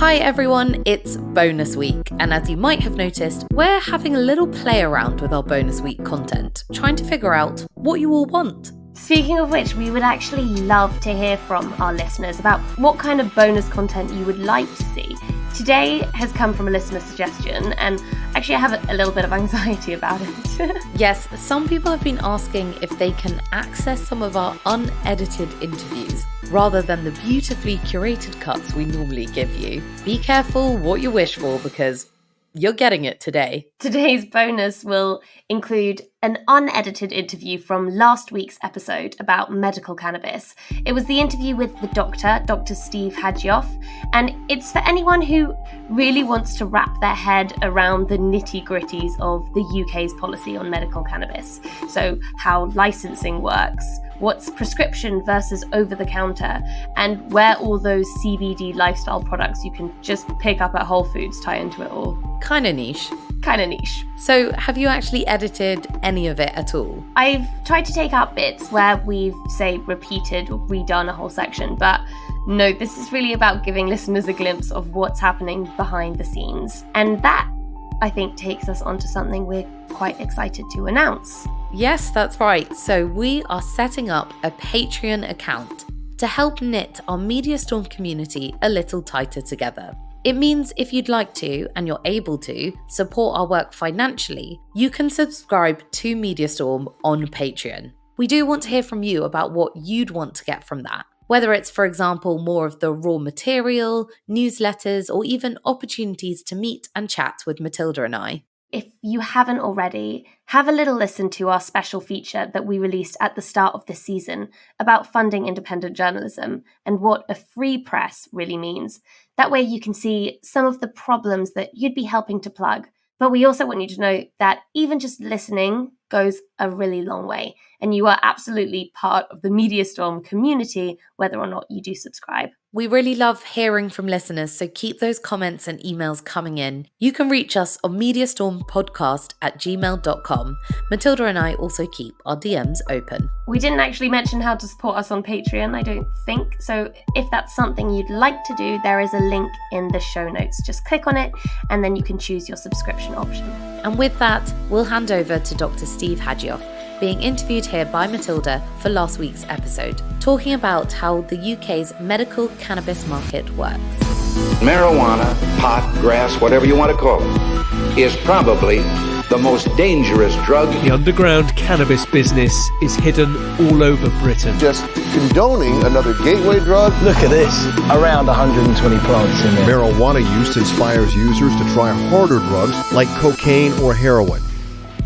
Hi everyone, it's bonus week, and as you might have noticed, we're having a little play around with our bonus week content, trying to figure out what you all want. Speaking of which, we would actually love to hear from our listeners about what kind of bonus content you would like to see. Today has come from a listener suggestion, and actually I have a little bit of anxiety about it. Yes, some people have been asking if they can access some of our unedited interviews rather than the beautifully curated cuts we normally give you. Be careful what you wish for, because you're getting it today. Today's bonus will include an unedited interview from last week's episode about medical cannabis. It was the interview with the doctor, Dr. Steve Hadjioff, and it's for anyone who really wants to wrap their head around the nitty-gritties of the UK's policy on medical cannabis. So how licensing works, what's prescription versus over-the-counter, and where all those CBD lifestyle products you can just pick up at Whole Foods tie into it all. Kinda niche. So have you actually edited any of it at all? I've tried to take out bits where we've, say, repeated or redone a whole section, but no, this is really about giving listeners a glimpse of what's happening behind the scenes. And that, I think, takes us onto something we're quite excited to announce. Yes, that's right. So we are setting up a Patreon account to help knit our MediaStorm community a little tighter together. It means if you'd like to, and you're able to, support our work financially, you can subscribe to MediaStorm on Patreon. We do want to hear from you about what you'd want to get from that. Whether it's, for example, more of the raw material, newsletters, or even opportunities to meet and chat with Matilda and I. If you haven't already, have a little listen to our special feature that we released at the start of this season about funding independent journalism and what a free press really means. That way you can see some of the problems that you'd be helping to plug. But we also want you to know that even just listening goes a really long way, and you are absolutely part of the MediaStorm community, whether or not you do subscribe. We really love hearing from listeners, so keep those comments and emails coming in. You can reach us on mediastormpodcast@gmail.com. Matilda and I also keep our DMs open. We didn't actually mention how to support us on Patreon, I don't think. So if that's something you'd like to do, there is a link in the show notes. Just click on it and then you can choose your subscription option. And with that, we'll hand over to Dr. Steve Hadjioff, being interviewed here by Matilda for last week's episode, talking about how the UK's medical cannabis market works. Marijuana, pot, grass, whatever you want to call it, is probably the most dangerous drug. The underground cannabis business is hidden all over Britain. Just condoning another gateway drug. Look at this, around 120 plants in there. Marijuana use inspires users to try harder drugs like cocaine or heroin.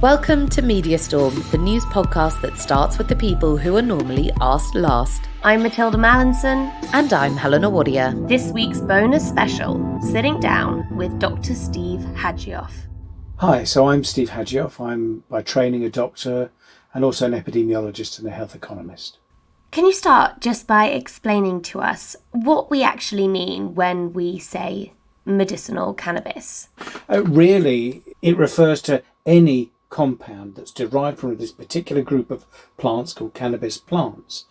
Welcome to MediaStorm, the news podcast that starts with the people who are normally asked last. I'm Matilda Mallinson. And I'm Helena Wadia. This week's bonus special, Sitting Down with Dr. Steve Hadjioff. Hi, so I'm Steve Hadjioff. I'm by training a doctor and also an epidemiologist and a health economist. Can you start just by explaining to us what we actually mean when we say medicinal cannabis? Really, it refers to any compound that's derived from this particular group of plants called cannabis plants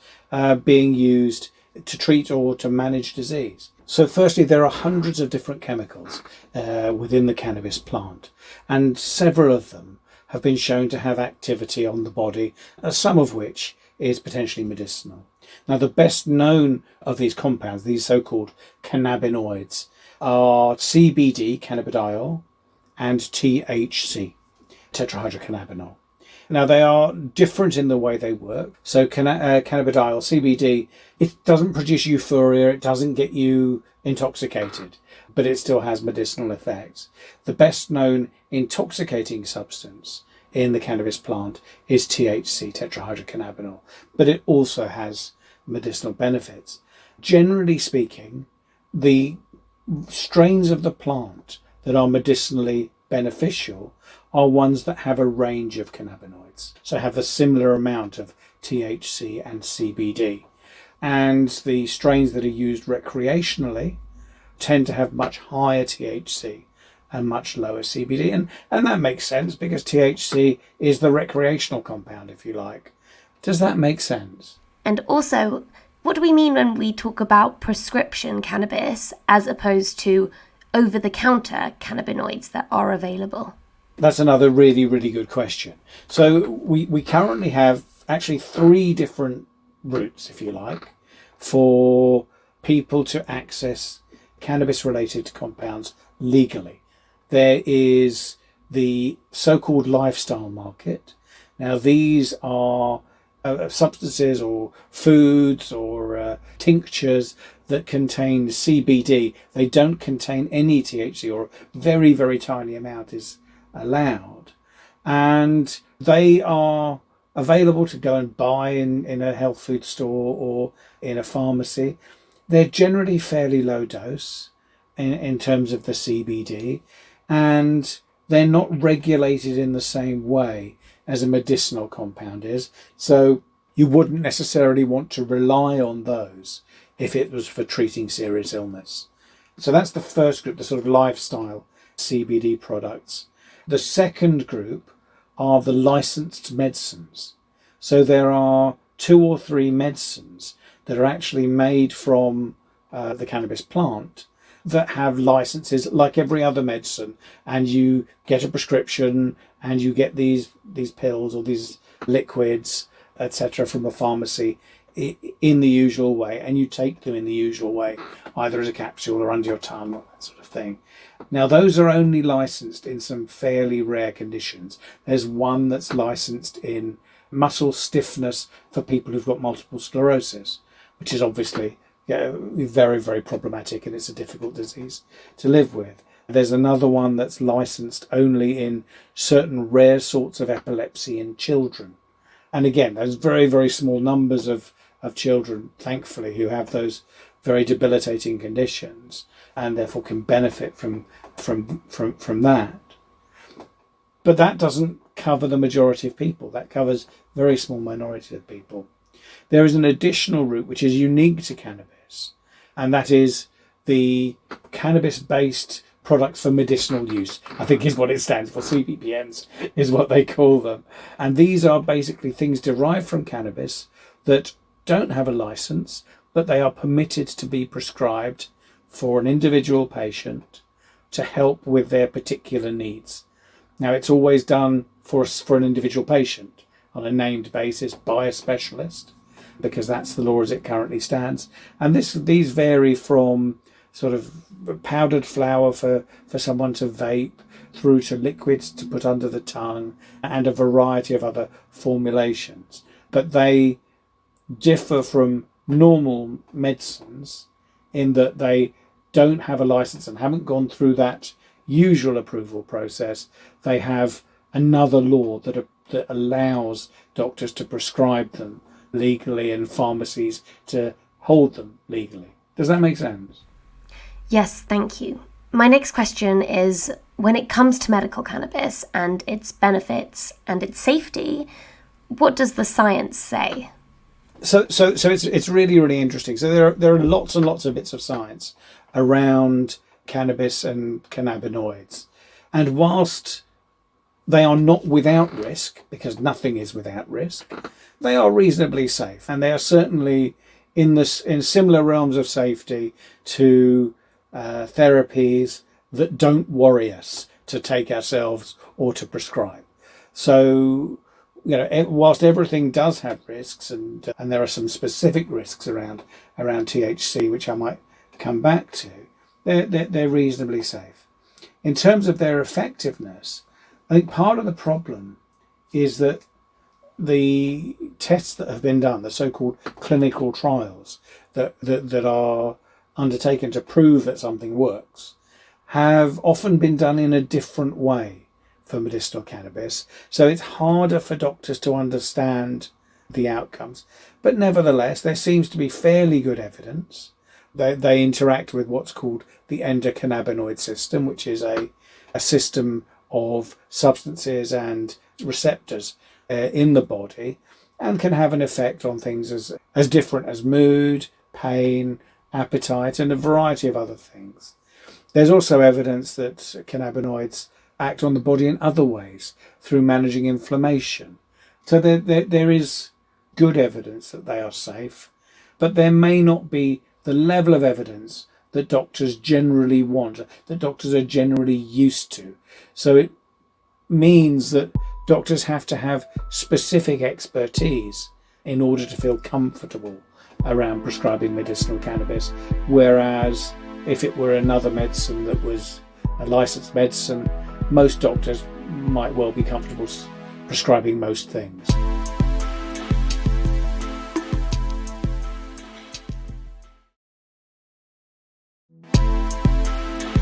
being used to treat or to manage disease. So firstly, there are hundreds of different chemicals within the cannabis plant, and several of them have been shown to have activity on the body, some of which is potentially medicinal. Now, the best known of these compounds, these so-called cannabinoids, are CBD, cannabidiol, and THC, tetrahydrocannabinol. Now, they are different in the way they work. So cannabidiol, CBD, it doesn't produce euphoria, it doesn't get you intoxicated, but it still has medicinal effects. The best known intoxicating substance in the cannabis plant is THC, tetrahydrocannabinol, but it also has medicinal benefits. Generally speaking, the strains of the plant that are medicinally beneficial are ones that have a range of cannabinoids, so have a similar amount of THC and CBD. And the strains that are used recreationally tend to have much higher THC and much lower CBD. And that makes sense because THC is the recreational compound, if you like. Does that make sense? And also, What do we mean when we talk about prescription cannabis as opposed to over-the-counter cannabinoids that are available? That's another really, really good question. So we currently have actually 3 different routes, if you like, for people to access cannabis-related compounds legally. There is the so-called lifestyle market. Now, these are substances or foods or tinctures that contain CBD. They don't contain any THC, or a very, very tiny amount is allowed. And they are available to go and buy in a health food store or in a pharmacy. They're generally fairly low dose in terms of the CBD, and they're not regulated in the same way as a medicinal compound is. So you wouldn't necessarily want to rely on those if it was for treating serious illness. So that's the first group, the sort of lifestyle CBD products. The second group are the licensed medicines. So there are 2 or 3 medicines that are actually made from the cannabis plant that have licenses like every other medicine, and you get a prescription and you get these pills or these liquids, etc., from a pharmacy in the usual way, and you take them in the usual way, either as a capsule or under your tongue or that sort of thing. Now, those are only licensed in some fairly rare conditions. There's one that's licensed in muscle stiffness for people who've got multiple sclerosis, which is obviously very, very problematic, and it's a difficult disease to live with. There's another one that's licensed only in certain rare sorts of epilepsy in children. And again, there's very, very small numbers of children, thankfully, who have those very debilitating conditions and therefore can benefit from that. But that doesn't cover the majority of people. That covers a very small minority of people. There is an additional route which is unique to cannabis, and that is the cannabis-based products for medicinal use, I think is what it stands for. CBPNs is what they call them. And these are basically things derived from cannabis that don't have a license, but they are permitted to be prescribed for an individual patient to help with their particular needs. Now, it's always done for an individual patient on a named basis by a specialist, because that's the law as it currently stands. And these vary from sort of powdered flower for someone to vape, through to liquids to put under the tongue, and a variety of other formulations. But they differ from normal medicines in that they don't have a license and haven't gone through that usual approval process. They have another law that allows doctors to prescribe them legally and pharmacies to hold them legally. Does that make sense? Yes, thank you. My next question is, when it comes to medical cannabis and its benefits and its safety, what does the science say? So it's really, really interesting. So there are lots and lots of bits of science around cannabis and cannabinoids. And whilst they are not without risk, because nothing is without risk, they are reasonably safe. And they are certainly in similar realms of safety to therapies that don't worry us to take ourselves or to prescribe. So, whilst everything does have risks, and there are some specific risks around THC, which I might come back to, they're reasonably safe. In terms of their effectiveness, I think part of the problem is that the tests that have been done, the so-called clinical trials that are undertaken to prove that something works, have often been done in a different way for medicinal cannabis. So it's harder for doctors to understand the outcomes. But nevertheless, there seems to be fairly good evidence. They interact with what's called the endocannabinoid system, which is a system of substances and receptors in the body, and can have an effect on things as different as mood, pain, appetite, and a variety of other things. There's also evidence that cannabinoids act on the body in other ways, through managing inflammation. So there is good evidence that they are safe. but there may not be the level of evidence that doctors generally want, that doctors are generally used to. So it means that doctors have to have specific expertise in order to feel comfortable around prescribing medicinal cannabis, whereas if it were another medicine that was a licensed medicine, most doctors might well be comfortable prescribing most things.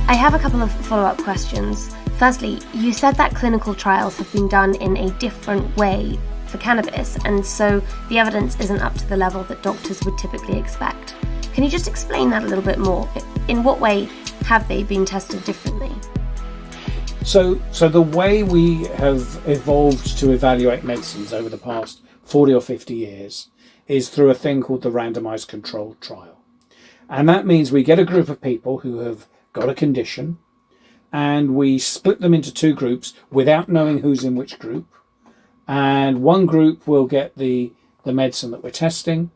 I have a couple of follow-up questions. Firstly, you said that clinical trials have been done in a different way for cannabis, and so the evidence isn't up to the level that doctors would typically expect. Can you just explain that a little bit more? In what way have they been tested differently? So the way we have evolved to evaluate medicines over the past 40 or 50 years is through a thing called the randomized controlled trial. And that means we get a group of people who have got a condition, and we split them into two groups without knowing who's in which group. And one group will get the medicine that we're testing,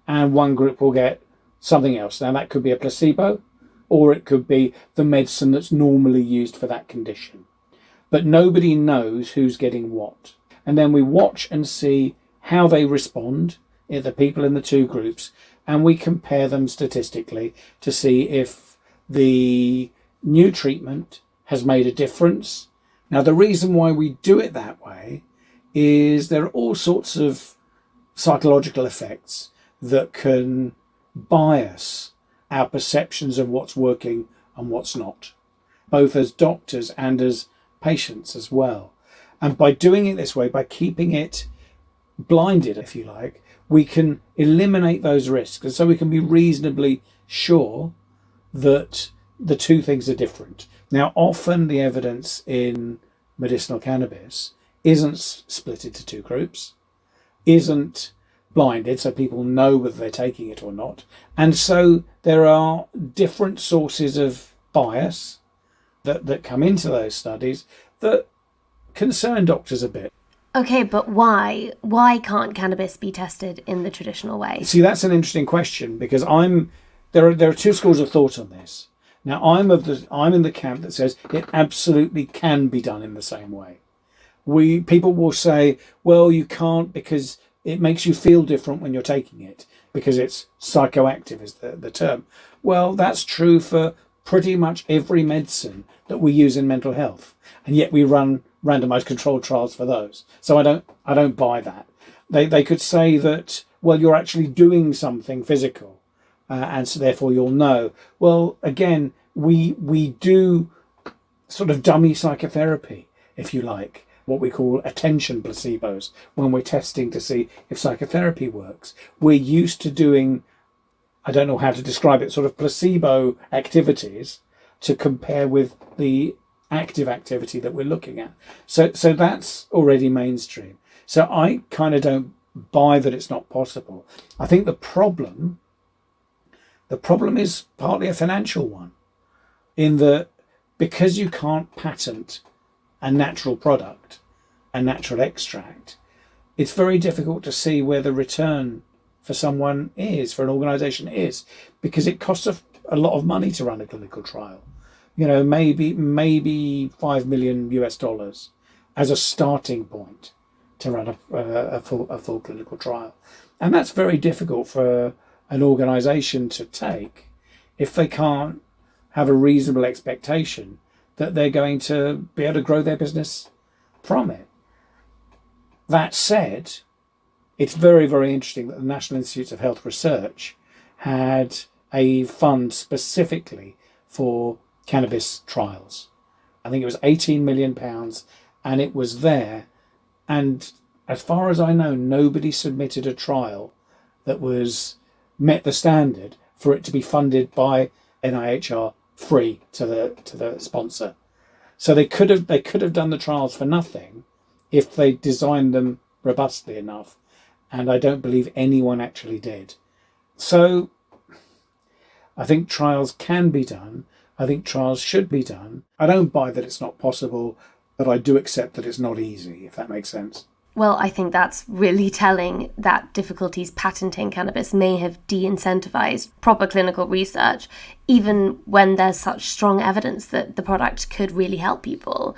and one group will get something else. Now that could be a placebo, or it could be the medicine that's normally used for that condition. But nobody knows who's getting what. And then we watch and see how they respond, the people in the two groups, and we compare them statistically to see if the new treatment has made a difference. Now, the reason why we do it that way is there are all sorts of psychological effects that can bias our perceptions of what's working and what's not, both as doctors and as patients as well. And by doing it this way, by keeping it blinded, if you like, we can eliminate those risks. And so we can be reasonably sure that the two things are different. Now, often the evidence in medicinal cannabis isn't split into two groups, isn't blinded, so people know whether they're taking it or not. And so there are different sources of bias that come into those studies that concern doctors a bit. Okay, but why? Why can't cannabis be tested in the traditional way? See, that's an interesting question, because there are two schools of thought on this. Now, I'm in the camp that says it absolutely can be done in the same way. People will say, well, you can't because it makes you feel different when you're taking it, because it's psychoactive is the term. Well, that's true for pretty much every medicine that we use in mental health, and yet we run randomized controlled trials for those. So I don't buy that. They could say that, well, you're actually doing something physical, and so therefore you'll know. Well, again, we do sort of dummy psychotherapy, if you like, what we call attention placebos, when we're testing to see if psychotherapy works. We're used to doing, I don't know how to describe it, sort of placebo activities to compare with the active activity that we're looking at. So that's already mainstream. So I kind of don't buy that it's not possible. I think the problem is partly a financial one, in that because you can't patent a natural product, a natural extract, it's very difficult to see where the return for someone is, for an organisation is, because it costs a lot of money to run a clinical trial. You know, maybe $5 million US as a starting point to run a full clinical trial, and that's very difficult for an organisation to take if they can't have a reasonable expectation that they're going to be able to grow their business from it. That said, it's very, very interesting that the National Institutes of Health Research had a fund specifically for cannabis trials. I think it was £18 million, and it was there. And as far as I know, nobody submitted a trial that met the standard for it to be funded by NIHR free to the sponsor. So they could have done the trials for nothing if they designed them robustly enough, and I don't believe anyone actually did. So I think trials can be done. I think trials should be done. I don't buy that it's not possible, but I do accept that it's not easy, if that makes sense. Well, I think that's really telling that difficulties patenting cannabis may have de-incentivized proper clinical research, even when there's such strong evidence that the product could really help people.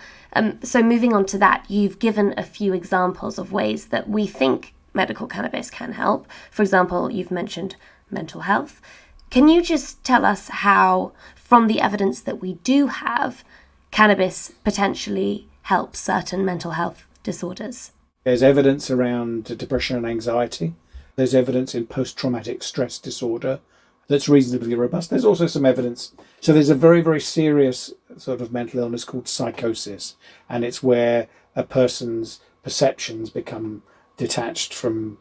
So moving on to that, you've given a few examples of ways that we think medical cannabis can help. For example, you've mentioned mental health. Can you just tell us how, from the evidence that we do have, cannabis potentially helps certain mental health disorders? There's evidence around depression and anxiety. There's evidence in post-traumatic stress disorder that's reasonably robust. There's also some evidence. So there's a very, very serious sort of mental illness called psychosis. And it's where a person's perceptions become detached from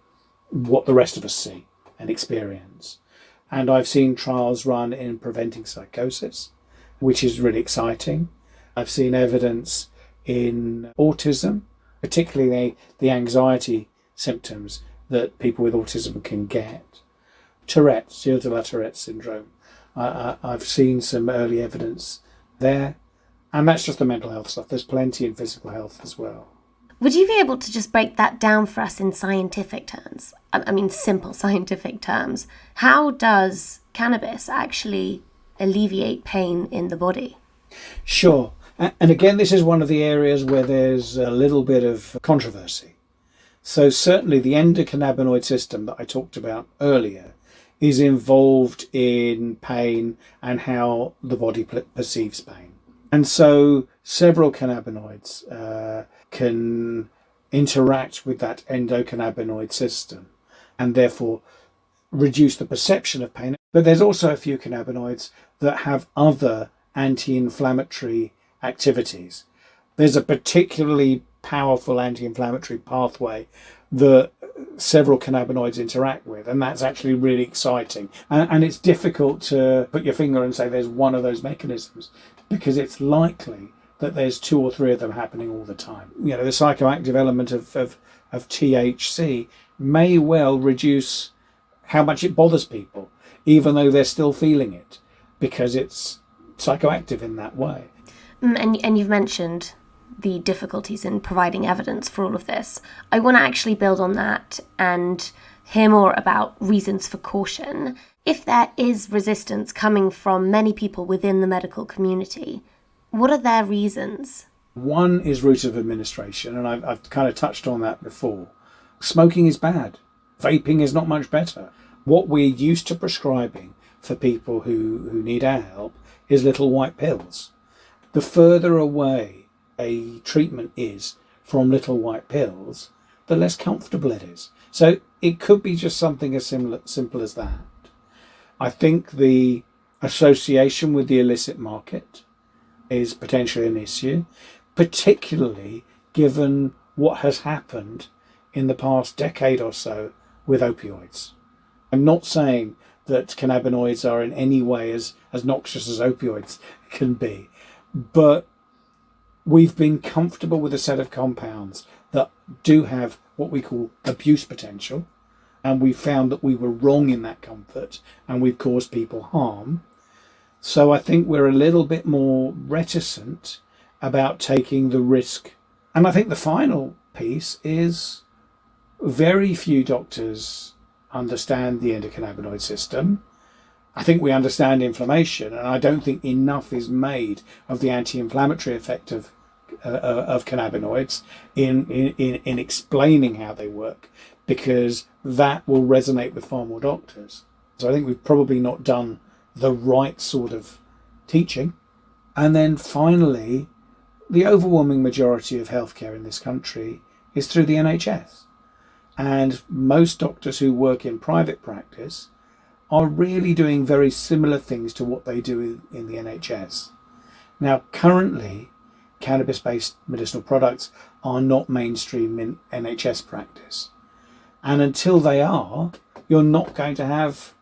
what the rest of us see and experience. And I've seen trials run in preventing psychosis, which is really exciting. I've seen evidence in autism, particularly the anxiety symptoms that people with autism can get. Tourette's, Gilles de la Tourette syndrome. I've seen some early evidence there. And that's just the mental health stuff. There's plenty in physical health as well. Would you be able to just break that down for us in scientific terms? I mean, simple scientific terms. How does cannabis actually alleviate pain in the body? Sure. And again, this is one of the areas where there's a little bit of controversy. So certainly the endocannabinoid system that I talked about earlier is involved in pain and how the body perceives pain. And so several cannabinoids can interact with that endocannabinoid system and therefore reduce the perception of pain. But there's also a few cannabinoids that have other anti-inflammatory activities. There's a particularly powerful anti-inflammatory pathway that several cannabinoids interact with, and that's actually really exciting. And it's difficult to put your finger and say there's one of those mechanisms, because it's likely that there's two or three of them happening all the time. You know, the psychoactive element of THC may well reduce how much it bothers people, even though they're still feeling it, because it's psychoactive in that way. And you've mentioned the difficulties in providing evidence for all of this. I want to actually build on that and hear more about reasons for caution. If there is resistance coming from many people within the medical community, what are their reasons? One is route of administration, and I've kind of touched on that before. Smoking is bad. Vaping is not much better. What we're used to prescribing for people who need our help is little white pills. The further away a treatment is from little white pills, the less comfortable it is. So it could be just something as simple as that. I think the association with the illicit market is potentially an issue, particularly given what has happened in the past decade or so with opioids. I'm not saying that cannabinoids are in any way as noxious as opioids can be, but we've been comfortable with a set of compounds that do have what we call abuse potential, and we found that we were wrong in that comfort and we've caused people harm. So I think we're a little bit more reticent about taking the risk. And I think the final piece is very few doctors understand the endocannabinoid system. I think we understand inflammation, and I don't think enough is made of the anti-inflammatory effect of cannabinoids in explaining how they work, because that will resonate with far more doctors. So I think we've probably not done the right sort of teaching. And then finally, the overwhelming majority of healthcare in this country is through the NHS. And most doctors who work in private practice are really doing very similar things to what they do in the NHS. Now, currently, cannabis-based medicinal products are not mainstream in NHS practice. And until they are, you're not going to have,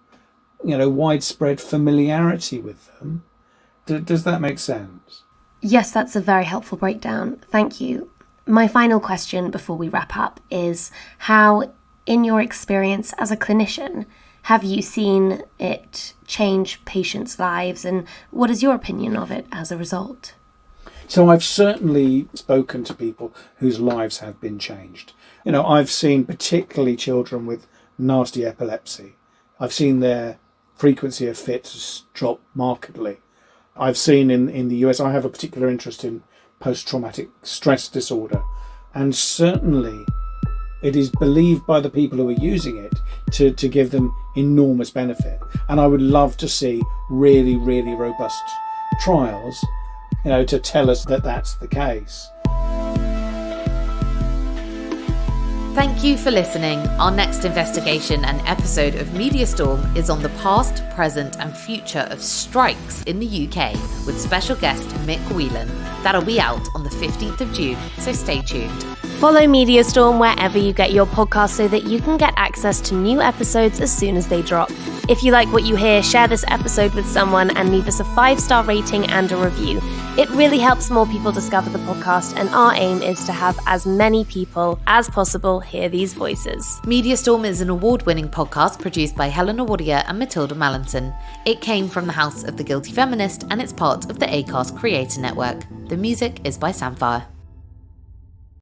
widespread familiarity with them. Does that make sense? Yes, that's a very helpful breakdown. Thank you. My final question before we wrap up is how, in your experience as a clinician, have you seen it change patients' lives, and what is your opinion of it as a result? So I've certainly spoken to people whose lives have been changed. I've seen particularly children with nasty epilepsy. I've seen their frequency of fits drop markedly. I've seen in the US, I have a particular interest in post-traumatic stress disorder, and certainly it is believed by the people who are using it to give them enormous benefit. And I would love to see really, really robust trials, to tell us that that's the case. Thank you for listening. Our next investigation and episode of Media Storm is on the past, present and future of strikes in the UK with special guest Mick Whelan. That'll be out on the 15th of June, so stay tuned. Follow Media Storm wherever you get your podcasts so that you can get access to new episodes as soon as they drop. If you like what you hear, share this episode with someone and leave us a 5-star rating and a review. It really helps more people discover the podcast, and our aim is to have as many people as possible hear these voices. Media Storm is an award-winning podcast produced by Helena Wardier and Matilda Mallinson. It came from the House of the Guilty Feminist and it's part of the Acast Creator Network. The music is by Samfire.